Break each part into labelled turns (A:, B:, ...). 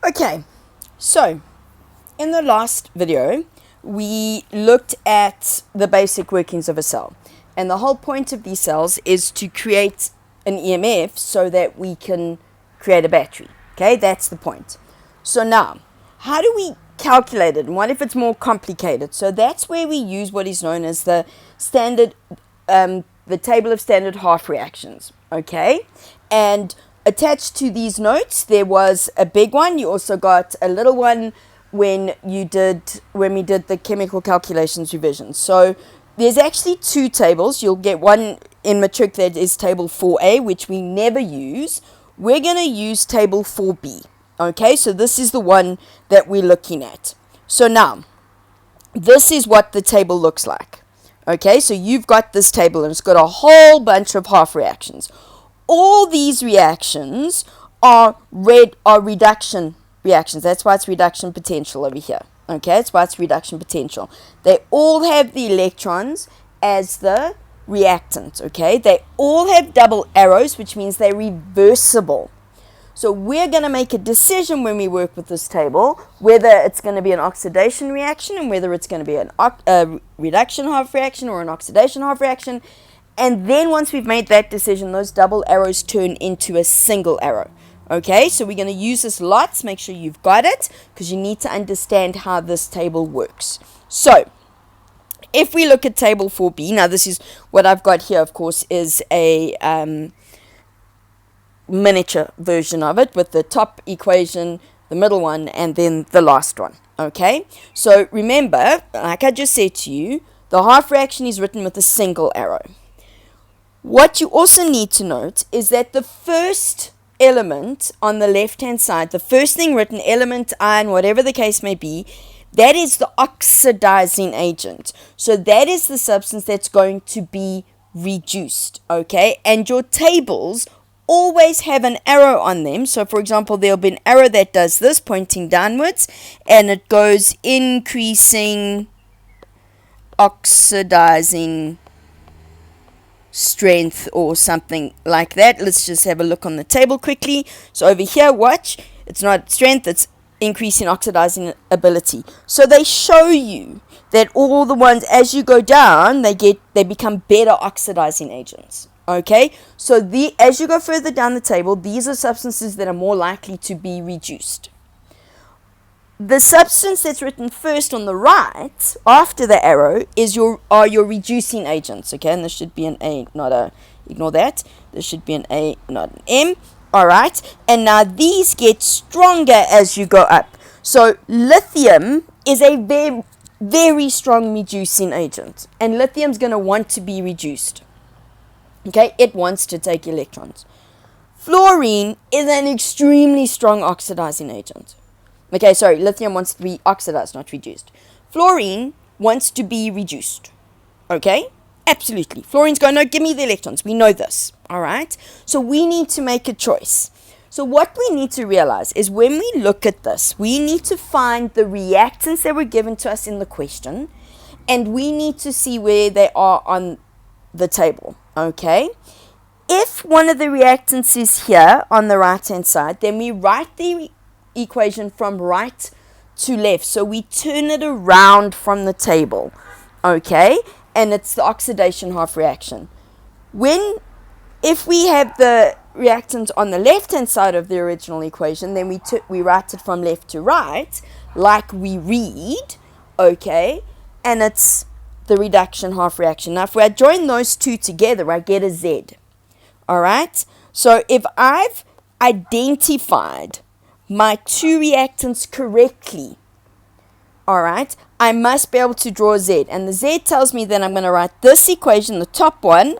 A: Okay, so in the last video, we looked at the basic workings of a cell. And the whole point of these cells is to create an EMF so that we can create a battery. Okay, that's the point. So now, how do we calculate it? And what if it's more complicated? So that's where we use what is known as the standard, the table of standard half reactions. Okay, and attached to these notes, there was a big one. You also got a little one when we did the chemical calculations revision. So there's actually two tables. You'll get one in matric that is table 4A, which we never use. We're going to use table 4B. Okay, so this is the one that we're looking at. So now, this is what the table looks like. Okay, so you've got this table and it's got a whole bunch of half reactions. All these reactions are reduction reactions. That's why it's reduction potential over here. Okay, that's why it's reduction potential. They all have the electrons as the reactant. Okay, they all have double arrows, which means they're reversible. So we're going to make a decision when we work with this table, whether it's going to be an oxidation reaction and whether it's going to be a reduction half reaction or an oxidation half reaction. And then once we've made that decision, those double arrows turn into a single arrow. Okay, so we're going to use this lots. Make sure you've got it, because you need to understand how this table works. So, if we look at table 4B, now this is what I've got here, of course, is a miniature version of it with the top equation, the middle one, and then the last one. Okay, so remember, like I just said to you, the half reaction is written with a single arrow. What you also need to note is that the first element on the left hand side, the first thing written, element, ion, whatever the case may be, that is the oxidizing agent. So that is the substance that's going to be reduced. Okay, and your tables always have an arrow on them. So for example, there'll be an arrow that does this, pointing downwards, and it goes increasing oxidizing strength or something like that. Let's just have a look on the table quickly. So over here, watch, it's not strength, it's increasing oxidizing ability. So they show you that all the ones, as you go down, they become better oxidizing agents. Okay, so as you go further down the table, these are substances that are more likely to be reduced. The substance that's written first on the right, after the arrow, are your reducing agents. Okay, and this should be an A, not a, ignore that. This should be an A, not an M. Alright, and now these get stronger as you go up. So lithium is a very, very strong reducing agent. And lithium's going to want to be reduced. Okay, it wants to take electrons. Fluorine is an extremely strong oxidizing agent. Okay, sorry, lithium wants to be oxidized, not reduced. Fluorine wants to be reduced. Okay? Absolutely. Fluorine's going, no, give me the electrons. We know this. Alright? So we need to make a choice. So what we need to realize is when we look at this, we need to find the reactants that were given to us in the question, and we need to see where they are on the table. Okay? If one of the reactants is here on the right hand side, then we write the equation from right to left, so we turn it around from the table. Okay, and it's the oxidation half reaction. If we have the reactant on the left hand side of the original equation, then we write it from left to right like we read. Okay, and it's the reduction half reaction. Now if I join those two together, I get a Z. Alright, so if I've identified my two reactants correctly, alright, I must be able to draw a Z. And the Z tells me that I'm going to write this equation, the top one,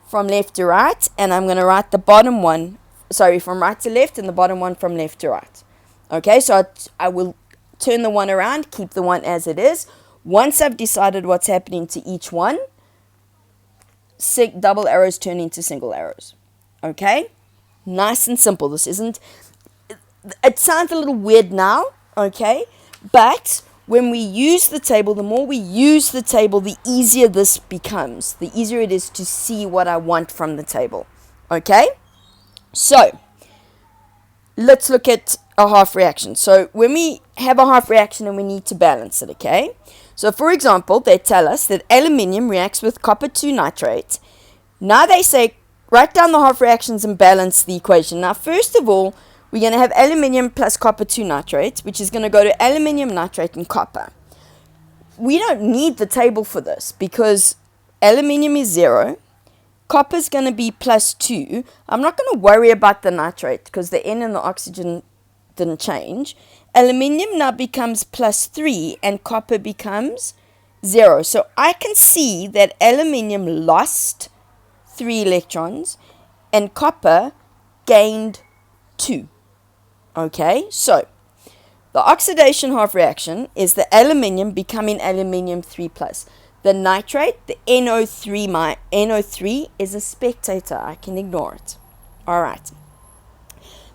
A: from left to right, and I'm going to write the bottom one, from right to left, and the bottom one from left to right. Okay, so I will turn the one around, keep the one as it is. Once I've decided what's happening to each one, double arrows turn into single arrows. Okay, nice and simple. This isn't... It sounds a little weird now, okay? But when we use the table, the more we use the table, the easier this becomes. The easier it is to see what I want from the table, okay? So, let's look at a half reaction. So when we have a half reaction and we need to balance it, okay? So for example, they tell us that aluminium reacts with copper 2 nitrate. Now they say, write down the half reactions and balance the equation. Now first of all, we're going to have aluminium plus copper 2 nitrate, which is going to go to aluminium nitrate and copper. We don't need the table for this because aluminium is 0. Copper is going to be plus 2. I'm not going to worry about the nitrate because the N and the oxygen didn't change. Aluminium now becomes plus 3 and copper becomes 0. So I can see that aluminium lost 3 electrons and copper gained 2. Okay, so the oxidation half reaction is the aluminium becoming aluminium 3 plus. The nitrate, the NO3, my NO3 is a spectator. I can ignore it. Alright.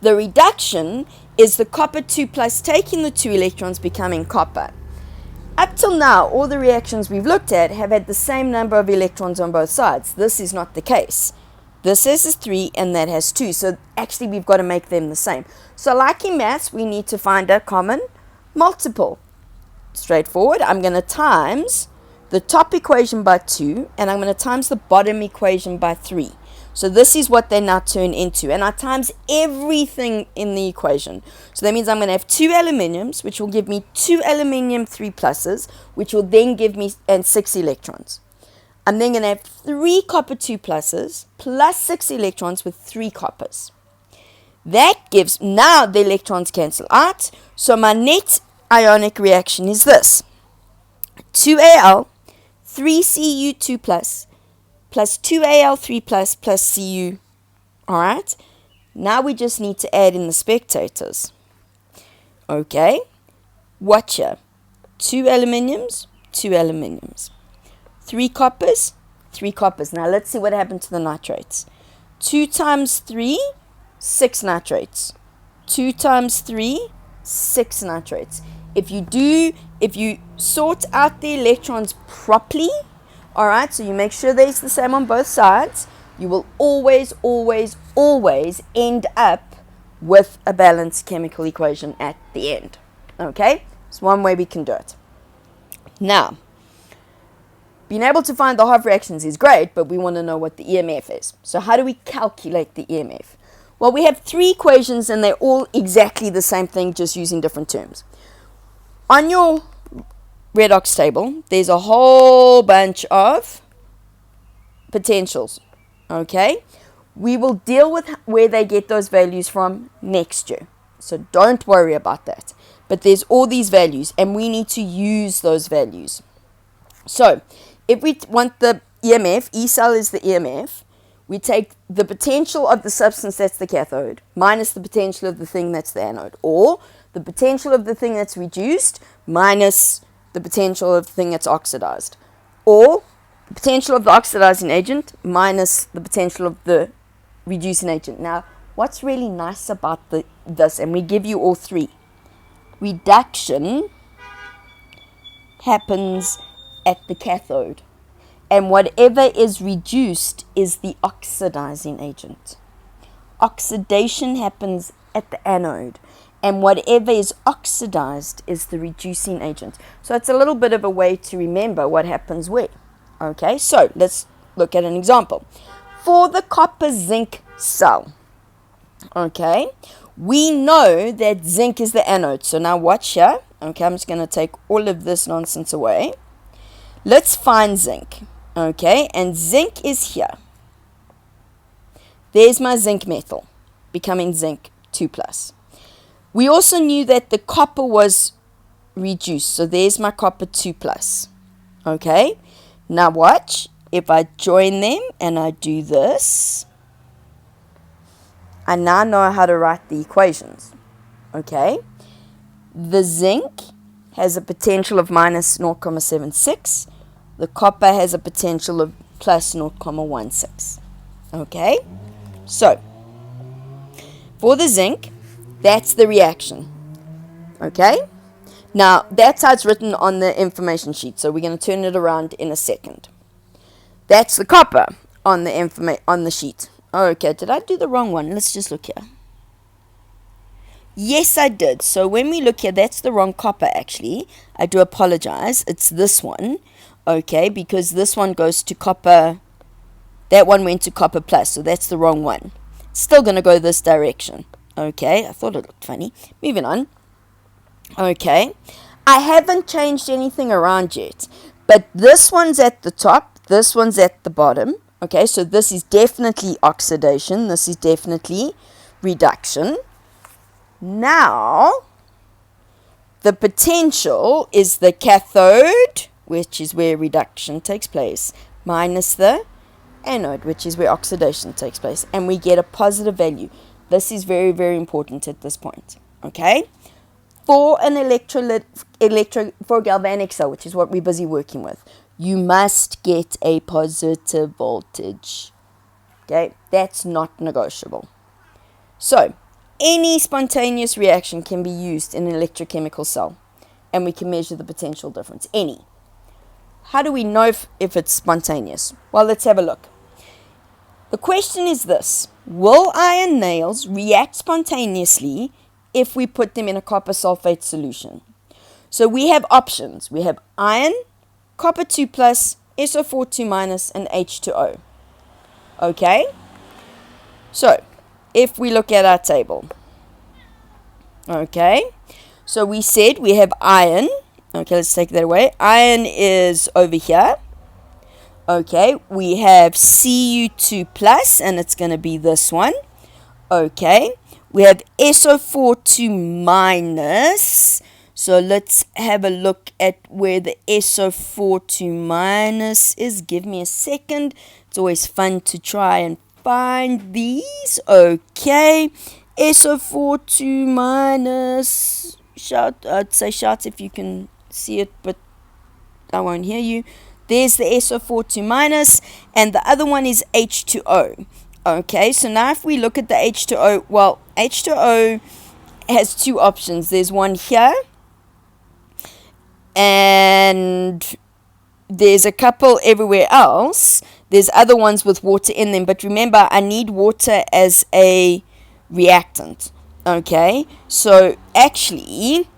A: The reduction is the copper 2 plus taking the 2 electrons becoming copper. Up till now, all the reactions we've looked at have had the same number of electrons on both sides. This is not the case. This is 3 and that has 2. So actually we've got to make them the same. So like in maths, we need to find a common multiple. Straightforward. I'm going to times the top equation by 2 and I'm going to times the bottom equation by 3. So this is what they now turn into. And I times everything in the equation. So that means I'm going to have 2 aluminiums, which will give me 2 aluminium 3 pluses, which will then give me 6 electrons. I'm then going to have 3 copper 2 pluses plus 6 electrons with 3 coppers. That gives, now the electrons cancel out. So my net ionic reaction is this. 2Al, 3Cu2 plus 2Al3 plus Cu. Alright? Now we just need to add in the spectators. Okay? Watch here. 2 aluminiums, 2 aluminiums. 3 coppers, 3 coppers. Now let's see what happened to the nitrates. 2 times 3, 6 nitrates. 2 times 3, 6 nitrates. If you sort out the electrons properly, alright, so you make sure they're the same on both sides, you will always end up with a balanced chemical equation at the end. Okay? It's one way we can do it. Now, being able to find the half reactions is great, but we want to know what the EMF is. So how do we calculate the EMF? Well, we have 3 equations and they're all exactly the same thing, just using different terms. On your redox table, there's a whole bunch of potentials. Okay? We will deal with where they get those values from next year. So don't worry about that. But there's all these values and we need to use those values. So, if we want the EMF, E cell is the EMF, we take the potential of the substance that's the cathode minus the potential of the thing that's the anode, or the potential of the thing that's reduced minus the potential of the thing that's oxidized, or the potential of the oxidizing agent minus the potential of the reducing agent. Now, what's really nice about this, and we give you all 3, reduction happens at the cathode, and whatever is reduced is the oxidizing agent. Oxidation happens at the anode, and whatever is oxidized is the reducing agent. So it's a little bit of a way to remember what happens where. Okay, so let's look at an example. For the copper zinc cell, okay, we know that zinc is the anode. So now watch here. Okay, I'm just going to take all of this nonsense away. Let's find zinc. Okay, and zinc is here. There's my zinc metal, becoming zinc 2 plus. We also knew that the copper was reduced, so there's my copper 2 plus. Okay, now watch. If I join them and I do this, I now know how to write the equations. Okay, the zinc has a potential of minus 0.76. The copper has a potential of plus 0.16. Okay, so for the zinc, that's the reaction. Okay, now that's how it's written on the information sheet. So we're going to turn it around in a second. That's the copper on the sheet. Okay, did I do the wrong one? Let's just look here. Yes, I did. So when we look here, that's the wrong copper, actually. I do apologize. It's this one, okay, because this one goes to copper. That one went to copper plus, so that's the wrong one. Still going to go this direction, okay. I thought it looked funny. Moving on. Okay. I haven't changed anything around yet, but this one's at the top, this one's at the bottom. Okay, so this is definitely oxidation, this is definitely reduction. Now, the potential is the cathode, which is where reduction takes place, minus the anode, which is where oxidation takes place, and we get a positive value. This is very, very important at this point, okay? For an for a galvanic cell, which is what we're busy working with, you must get a positive voltage. Okay, that's not negotiable. So, any spontaneous reaction can be used in an electrochemical cell, and we can measure the potential difference. Any. How do we know if it's spontaneous? Well, let's have a look. The question is this: will iron nails react spontaneously if we put them in a copper sulfate solution? So we have options. We have iron, copper 2+, SO4 2-, and H2O. Okay? So, if we look at our table. Okay? So we said we have iron. Okay, let's take that away. Iron is over here. Okay, we have Cu2+, and it's going to be this one. Okay, we have SO4 2-. So let's have a look at where the SO4 2- is. Give me a second. It's always fun to try and find these. Okay, SO4 2-. Shout, I'd say shout if you can see it, but I won't hear you. There's the SO4 2-, and the other one is H2O. Okay, so now if we look at the H2O, well, H2O has two options. There's one here, and there's a couple everywhere else. There's other ones with water in them, but remember, I need water as a reactant. Okay, so actually,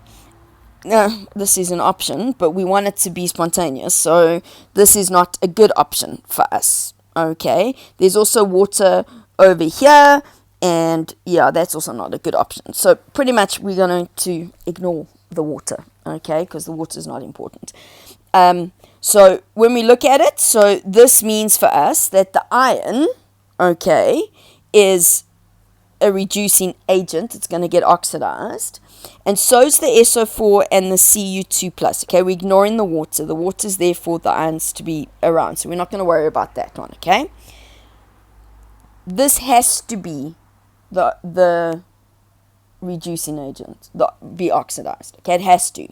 A: this is an option, but we want it to be spontaneous, so this is not a good option for us. Okay, there's also water over here, and yeah, that's also not a good option. So pretty much we're going to ignore the water, okay, because the water is not important. So when we look at it, so this means for us that the iron, okay, is a reducing agent. It's going to get oxidized, and so is the SO4 and the Cu2+. Okay, we're ignoring the water. The water's there for the ions to be around, so we're not going to worry about that one. Okay, this has to be the reducing agent, be oxidized. Okay, it has to.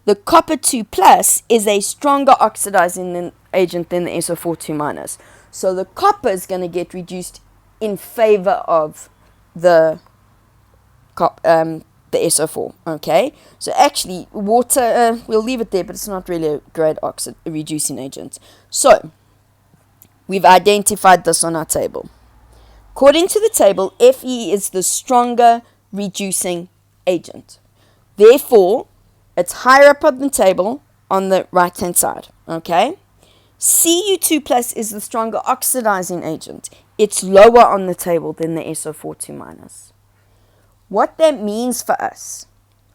A: The copper 2+ is a stronger oxidizing agent than the SO4 2-. So the copper is going to get reduced in favor of the SO4. Okay, so actually water, we'll leave it there, but it's not really a great reducing agent. So we've identified this on our table. According to the table, Fe is the stronger reducing agent. Therefore, it's higher up on the table on the right hand side. Okay, Cu2+ is the stronger oxidizing agent. It's lower on the table than the SO4 2-. What that means for us,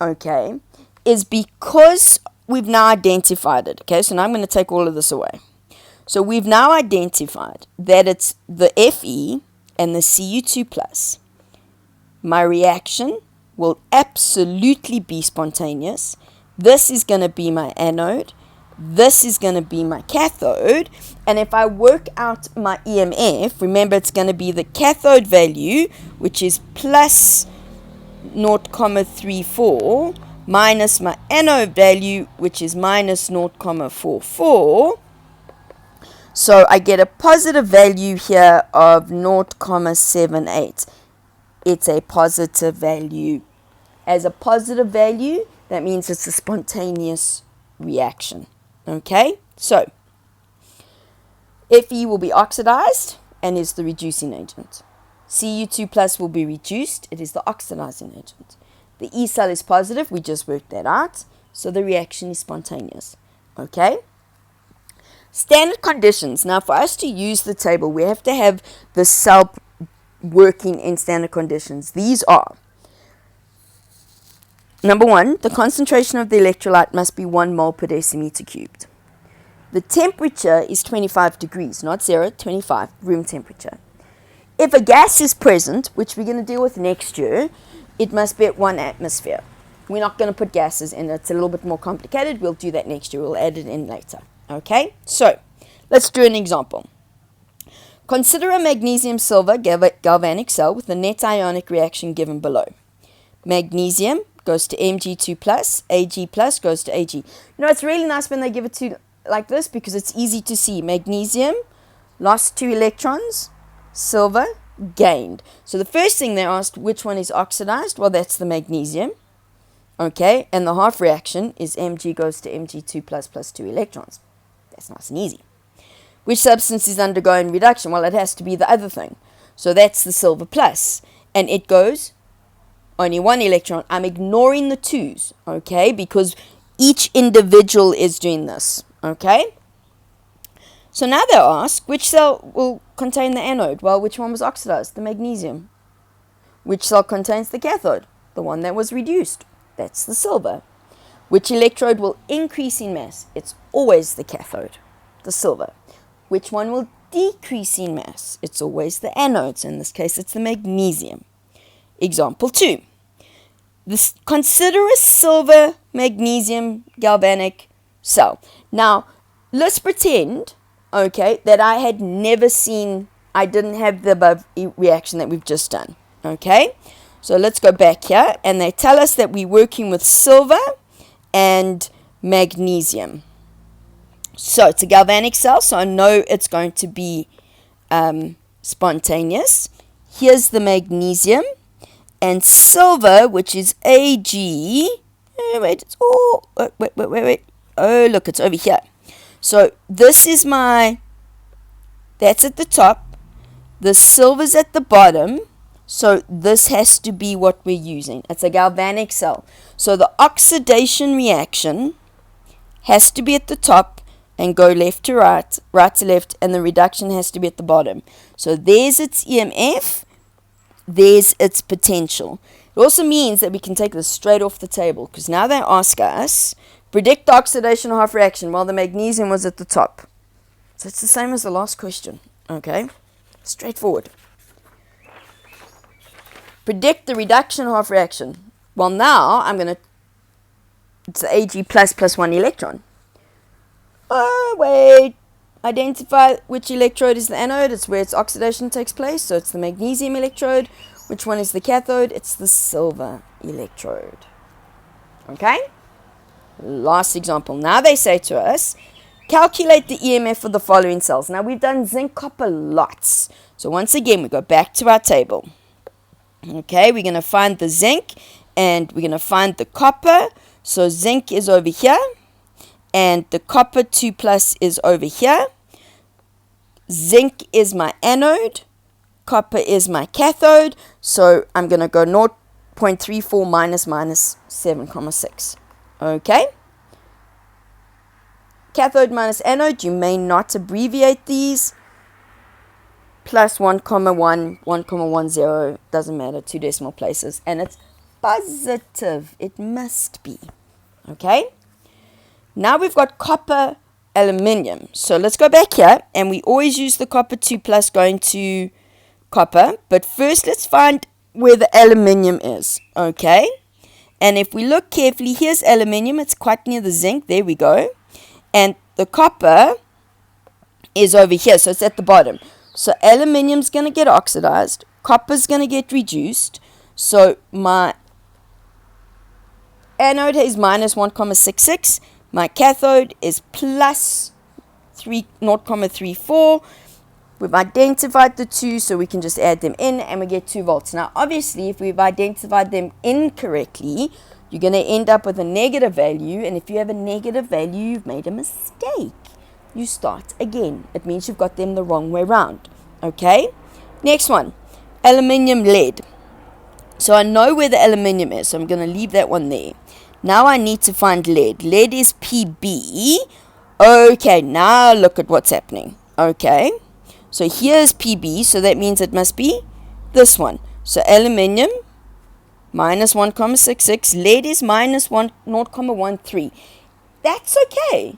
A: okay, is because we've now identified it. Okay, so now I'm going to take all of this away. So we've now identified that it's the Fe and the Cu2+. My reaction will absolutely be spontaneous. This is going to be my anode. This is going to be my cathode, and if I work out my EMF, remember it's going to be the cathode value, which is plus 0.34, minus my anode value, which is minus 0.44. So I get a positive value here of 0.78. It's a positive value. As a positive value, that means it's a spontaneous reaction. Okay, so Fe will be oxidized and is the reducing agent. Cu2 plus will be reduced. It is the oxidizing agent. The E cell is positive. We just worked that out. So the reaction is spontaneous. Okay? Standard conditions. Now, for us to use the table, we have to have the cell working in standard conditions. These are: number 1, the concentration of the electrolyte must be 1 mole per decimeter cubed. The temperature is 25 degrees, not 0, 25, room temperature. If a gas is present, which we're going to deal with next year, it must be at 1 atmosphere. We're not going to put gases in. It's a little bit more complicated. We'll do that next year. We'll add it in later. Okay, so let's do an example. Consider a magnesium-silver galvanic cell with a net ionic reaction given below. Magnesium goes to Mg2 plus, Ag plus goes to Ag. You know, it's really nice when they give it to you like this because it's easy to see. Magnesium lost 2 electrons, silver gained. So the first thing they asked, which one is oxidized? Well, that's the magnesium. Okay, and the half reaction is Mg goes to Mg2 plus 2 electrons. That's nice and easy. Which substance is undergoing reduction? Well, it has to be the other thing. So that's the silver plus. And it goes only 1 electron. I'm ignoring the 2s, okay, because each individual is doing this, okay? So now they ask, which cell will contain the anode? Well, which one was oxidized? The magnesium. Which cell contains the cathode? The one that was reduced. That's the silver. Which electrode will increase in mass? It's always the cathode, the silver. Which one will decrease in mass? It's always the anodes. In this case, it's the magnesium. Example 2. Consider a silver magnesium galvanic cell. Now, let's pretend, okay, that I had never seen, I didn't have the above reaction that we've just done, okay? So let's go back here, and they tell us that we're working with silver and magnesium. So it's a galvanic cell, so I know it's going to be spontaneous. Here's the magnesium, and silver, which is Ag. Wait. Oh, look, it's over here. So this is that's at the top. The silver's at the bottom. So this has to be what we're using. It's a galvanic cell. So the oxidation reaction has to be at the top and go left to right, right to left, and the reduction has to be at the bottom. So there's its EMF, there's its potential. It also means that we can take this straight off the table, because now they ask us, predict the oxidation half reaction while the magnesium was at the top. So it's the same as the last question, okay? Straightforward. Predict the reduction half reaction. Well, now it's the Ag plus 1 electron. Oh, wait. Identify which electrode is the anode. It's where its oxidation takes place. So it's the magnesium electrode. Which one is the cathode? It's the silver electrode. Okay? Last example. Now they say to us, calculate the EMF for the following cells. Now we've done zinc, copper lots. So once again, we go back to our table. Okay, we're going to find the zinc and we're going to find the copper. So zinc is over here. And the copper 2 plus is over here. Zinc is my anode. Copper is my cathode. So I'm going to go 0.34 minus 7,6. Okay. Cathode minus anode. You may not abbreviate these. Plus 1, 1,10. Doesn't matter. 2 decimal places. And it's positive. It must be. Okay. Now we've got copper, aluminium. So let's go back here, and we always use the copper 2 plus going to copper. But first let's find where the aluminium is, okay? And if we look carefully, here's aluminium. It's quite near the zinc. There we go. And the copper is over here, so it's at the bottom. So aluminium's going to get oxidized. Copper's going to get reduced. So my anode is minus 1,66. My cathode is plus 0.34. We've identified the 2, so we can just add them in, and we get 2 volts. Now, obviously, if we've identified them incorrectly, you're going to end up with a negative value, and if you have a negative value, you've made a mistake. You start again. It means you've got them the wrong way round. Okay? Next one. aluminium, lead. So I know where the aluminium is, so I'm going to leave that one there. Now I need to find lead. Lead is Pb. Okay, now look at what's happening. Okay, so here's Pb, so that means it must be this one. So aluminium minus 1,66, lead is minus 0,13. That's okay.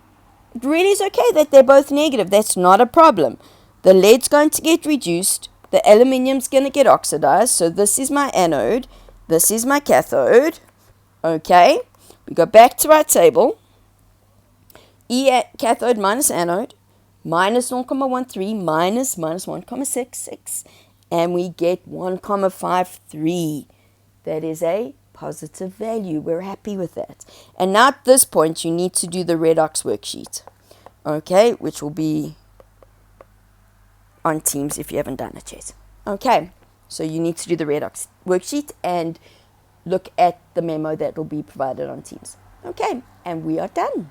A: It really is okay that they're both negative. That's not a problem. The lead's going to get reduced. The aluminium's going to get oxidized. So this is my anode. This is my cathode. Okay. We go back to our table. Cathode minus anode. Minus 0,13 minus 1,66. And we get 1,53. That is a positive value. We're happy with that. And now at this point, you need to do the redox worksheet. Okay, which will be on Teams if you haven't done it yet. Okay, so you need to do the redox worksheet and look at the memo that will be provided on Teams. Okay, and we are done.